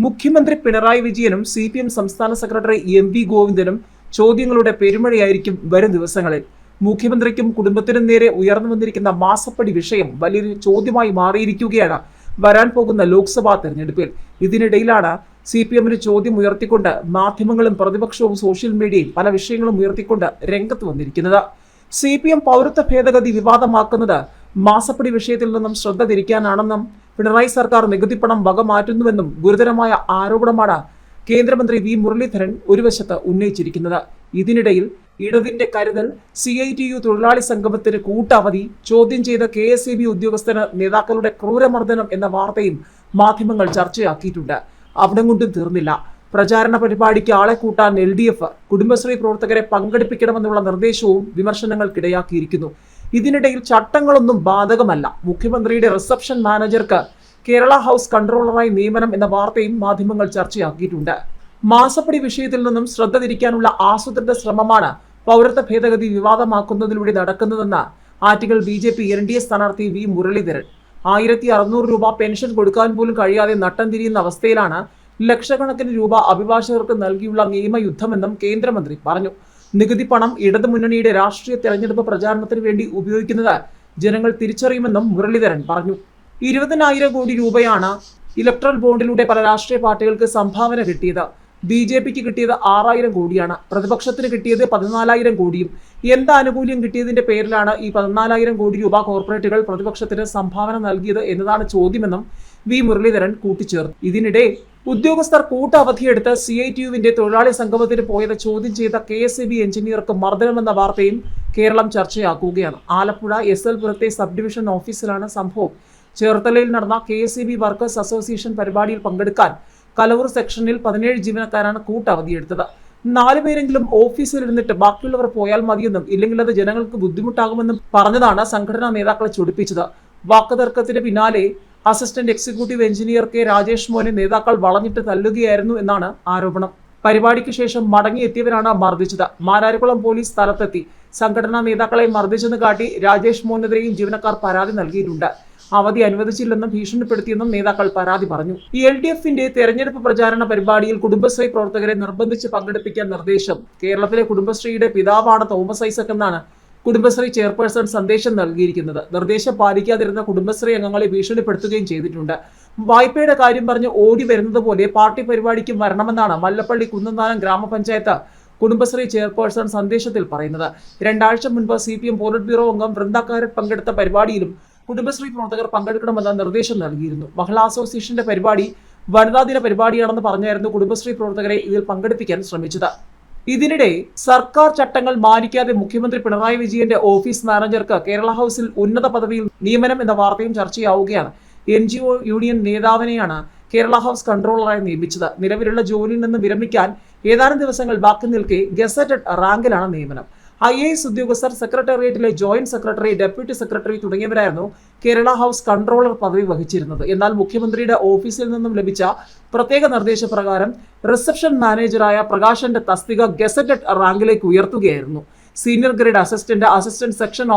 മുഖ്യമന്ത്രി പിണറായി വിജയനും CPM സംസ്ഥാന സെക്രട്ടറി MV ഗോവിന്ദനും ചോദ്യങ്ങളുടെ പെരുമഴയായിരിക്കും വരും ദിവസങ്ങളിൽ. മുഖ്യമന്ത്രിക്കും കുടുംബത്തിനും നേരെ ഉയർന്നു വന്നിരിക്കുന്ന മാസപ്പടി വിഷയം വലിയൊരു ചോദ്യമായി മാറിയിരിക്കുകയാണ് വരാൻ പോകുന്ന ലോക്സഭാ തെരഞ്ഞെടുപ്പിൽ. ഇതിനിടയിലാണ് CPMന് ചോദ്യം ഉയർത്തിക്കൊണ്ട് മാധ്യമങ്ങളും പ്രതിപക്ഷവും സോഷ്യൽ മീഡിയയും പല വിഷയങ്ങളും ഉയർത്തിക്കൊണ്ട് രംഗത്ത് വന്നിരിക്കുന്നത്. CPM പൗരത്വ ഭേദഗതി വിവാദമാക്കുന്നത് മാസപ്പടി വിഷയത്തിൽ നിന്നും ശ്രദ്ധ തിരിക്കാനാണെന്നും പിണറായി സർക്കാർ നികുതി പണം വകമാറ്റുന്നുവെന്നും ഗുരുതരമായ ആരോപണമാണ് കേന്ദ്രമന്ത്രി V മുരളീധരൻ ഒരു വശത്ത് ഉന്നയിച്ചിരിക്കുന്നത്. ഇതിനിടയിൽ ഇടതിന്റെ കരുതൽ, CITU തൊഴിലാളി സംഗമത്തിന് കൂട്ടവധി, ചോദ്യം ചെയ്ത KSEB ഉദ്യോഗസ്ഥന് നേതാക്കളുടെ ക്രൂരമർദ്ദനം എന്ന വാർത്തയും മാധ്യമങ്ങൾ ചർച്ചയാക്കിയിട്ടുണ്ട്. അവിടം കൊണ്ടും തീർന്നില്ല. പ്രചാരണ പരിപാടിക്ക് ആളെ കൂട്ടാൻ LDF കുടുംബശ്രീ പ്രവർത്തകരെ പങ്കെടുപ്പിക്കണമെന്നുള്ള നിർദ്ദേശവും വിമർശനങ്ങൾക്കിടയാക്കിയിരിക്കുന്നു. ഇതിനിടയിൽ ചട്ടങ്ങളൊന്നും ബാധകമല്ല, മുഖ്യമന്ത്രിയുടെ റിസപ്ഷൻ മാനേജർക്ക് കേരള ഹൗസ് കൺട്രോളറായി നിയമനം എന്ന വാർത്തയും മാധ്യമങ്ങൾ ചർച്ചയാക്കിയിട്ടുണ്ട്. മാസപ്പടി വിഷയത്തിൽ നിന്നും ശ്രദ്ധ തിരിക്കാനുള്ള ആസൂത്രിത ശ്രമമാണ് പൗരത്വ ഭേദഗതി വിവാദമാക്കുന്നതിലൂടെ നടക്കുന്നതെന്ന് ആറ്റിങ്ങൽ BJP NDA സ്ഥാനാർത്ഥി V മുരളീധരൻ. 1600 രൂപ പെൻഷൻ കൊടുക്കാൻ പോലും കഴിയാതെ നട്ടം തിരിയുന്ന അവസ്ഥയിലാണ് ലക്ഷക്കണക്കിന് രൂപ അഭിഭാഷകർക്ക് നൽകിയുള്ള നിയമയുദ്ധമെന്നും കേന്ദ്രമന്ത്രി പറഞ്ഞു. നികുതി പണം ഇടതുമുന്നണിയുടെ രാഷ്ട്രീയ തെരഞ്ഞെടുപ്പ് പ്രചാരണത്തിന് വേണ്ടി ഉപയോഗിക്കുന്നത് ജനങ്ങൾ തിരിച്ചറിയുമെന്നും മുരളീധരൻ പറഞ്ഞു. 20,000 കോടി രൂപയാണ് ഇലക്ട്രൽ ബോണ്ടിലൂടെ പല രാഷ്ട്രീയ പാർട്ടികൾക്ക് സംഭാവന കിട്ടിയത്. BJPക്ക് കിട്ടിയത് 6,000 കോടിയാണ്. പ്രതിപക്ഷത്തിന് കിട്ടിയത് 14,000 കോടിയും. എന്ത് ആനുകൂല്യം കിട്ടിയതിന്റെ പേരിലാണ് ഈ 14,000 കോടി രൂപ കോർപ്പറേറ്റുകൾ പ്രതിപക്ഷത്തിന് സംഭാവന നൽകിയത് എന്നതാണ് ചോദ്യമെന്നും V മുരളീധരൻ കൂട്ടിച്ചേർത്തു. ഇതിനിടെ ഉദ്യോഗസ്ഥർ കൂട്ടവധിയെടുത്ത് CITUവിന്റെ തൊഴിലാളി സംഗമത്തിന് പോയത് ചോദ്യം ചെയ്ത KSEB എഞ്ചിനീയർക്ക് മർദ്ദനമെന്ന വാർത്തയും കേരളം ചർച്ചയാക്കുകയാണ്. ആലപ്പുഴ SL പുരത്തെ സബ് ഡിവിഷൻ ഓഫീസിലാണ് സംഭവം. ചേർത്തലയിൽ നടന്ന KSEB വർക്കേഴ്സ് അസോസിയേഷൻ പരിപാടിയിൽ പങ്കെടുക്കാൻ കലവൂർ സെക്ഷനിൽ 17 ജീവനക്കാരാണ് കൂട്ടവധിയെടുത്തത്. 4 പേരെങ്കിലും ഓഫീസിൽ ഇരുന്നിട്ട് ബാക്കിയുള്ളവർ പോയാൽ മതിയെന്നും ഇല്ലെങ്കിൽ അത് ജനങ്ങൾക്ക് ബുദ്ധിമുട്ടാകുമെന്നും പറഞ്ഞതാണ് സംഘടനാ നേതാക്കളെ ചൊടിപ്പിച്ചത്. വാക്കുതർക്കത്തിന് പിന്നാലെ assistant executive engineer K Rajesh മോനെ നേതാക്കൾ വളഞ്ഞിട്ട് തല്ലുകയായിരുന്നു എന്നാണ് ആരോപണം. പരിപാടിക്ക് ശേഷം മടങ്ങിയെത്തിയവരാണ് മർദ്ദിച്ചത്. മാരാരിക്കുളം പോലീസ് സ്ഥലത്തെത്തി സംഘടനാ നേതാക്കളെ മർദ്ദിച്ചെന്ന് കാട്ടി രാജേഷ് മോനെതിരെയും ജീവനക്കാർ പരാതി നൽകിയിട്ടുണ്ട്. അവധി അനുവദിച്ചില്ലെന്നും ഭീഷണിപ്പെടുത്തിയെന്നും നേതാക്കൾ പരാതി പറഞ്ഞു. LDFന്റെ തെരഞ്ഞെടുപ്പ് പ്രചാരണ പരിപാടിയിൽ കുടുംബശ്രീ പ്രവർത്തകരെ നിർബന്ധിച്ച് പങ്കെടുപ്പിക്കാൻ നിർദ്ദേശം. കേരളത്തിലെ കുടുംബശ്രീയുടെ പിതാവാണ് തോമസ് ഐസക് എന്നാണ് കുടുംബശ്രീ ചെയർപേഴ്സൺ സന്ദേശം നൽകിയിരിക്കുന്നത്. നിർദ്ദേശം പാലിക്കാതിരുന്ന കുടുംബശ്രീ അംഗങ്ങളെ ഭീഷണിപ്പെടുത്തുകയും ചെയ്തിട്ടുണ്ട്. വായ്പയുടെ കാര്യം പറഞ്ഞ് ഓടി വരുന്നത് പോലെ പാർട്ടി പരിപാടിക്കും വരണമെന്നാണ് മല്ലപ്പള്ളി കുന്നന്താനം ഗ്രാമപഞ്ചായത്ത് കുടുംബശ്രീ ചെയർപേഴ്സൺ സന്ദേശത്തിൽ പറയുന്നത്. 2 ആഴ്ച മുൻപ് CPM പോളിറ്റ് ബ്യൂറോ അംഗം വൃന്ദാക്കാരൻ പങ്കെടുത്ത പരിപാടിയിലും കുടുംബശ്രീ പ്രവർത്തകർ പങ്കെടുക്കണമെന്ന നിർദ്ദേശം നൽകിയിരുന്നു. മഹിളാ അസോസിയേഷന്റെ പരിപാടി വനിതാ ദിന പരിപാടിയാണെന്ന് പറഞ്ഞായിരുന്നു കുടുംബശ്രീ പ്രവർത്തകരെ ഇതിൽ പങ്കെടുപ്പിക്കാൻ ശ്രമിച്ചത്. ഇതിനിടെ സർക്കാർ ചട്ടങ്ങൾ മാനിക്കാതെ മുഖ്യമന്ത്രി പിണറായി വിജയന്റെ ഓഫീസ് മാനേജർക്ക് കേരള ഹൗസിൽ ഉന്നത പദവിയിൽ നിയമനം എന്ന വാർത്തയും ചർച്ചയാവുകയാണ്. NGO യൂണിയൻ നേതാവിനെയാണ് കേരള ഹൗസ് കൺട്രോളറായി നിയമിച്ചത്. നിലവിലുള്ള ജോലിയിൽ നിന്ന് വിരമിക്കാൻ ഏതാനും ദിവസങ്ങൾ ബാക്കി നിൽക്കെ ഗസറ്റഡ് റാങ്കിലാണ് നിയമനം. IAS ഉദ്യോഗസ്ഥർ, സെക്രട്ടേറിയറ്റിലെ ജോയിന്റ് സെക്രട്ടറി, ഡെപ്യൂട്ടി സെക്രട്ടറി തുടങ്ങിയവരായിരുന്നു കേരള ഹൗസ് കൺട്രോളർ പദവി വഹിച്ചിരുന്നത്. എന്നാൽ മുഖ്യമന്ത്രിയുടെ ഓഫീസിൽ നിന്നും ലഭിച്ച പ്രത്യേക നിർദ്ദേശപ്രകാരം റിസപ്ഷൻ മാനേജറായ പ്രകാശന്റെ തസ്തിക ഗസറ്റഡ് റാങ്കിലേക്ക് ഉയർത്തുകയായിരുന്നു. Senior grade assistant, assistant section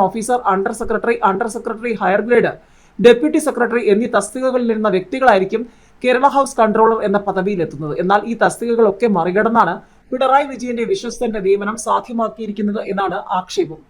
officer, under secretary, higher grade, deputy secretary എന്നീ തസ്തികകളിൽ ഇരുന്ന വ്യക്തികളായിരിക്കും കേരള ഹൗസ് കൺട്രോളർ എന്ന പദവിയിലെത്തുന്നത്. എന്നാൽ ഈ തസ്തികകളൊക്കെ മറികടന്നാണ് പിണറായി വിജയന്റെ വിശ്വസ്തന്റെ നിയമനം സാധ്യമാക്കിയിരിക്കുന്നത് എന്നാണ് ആക്ഷേപം.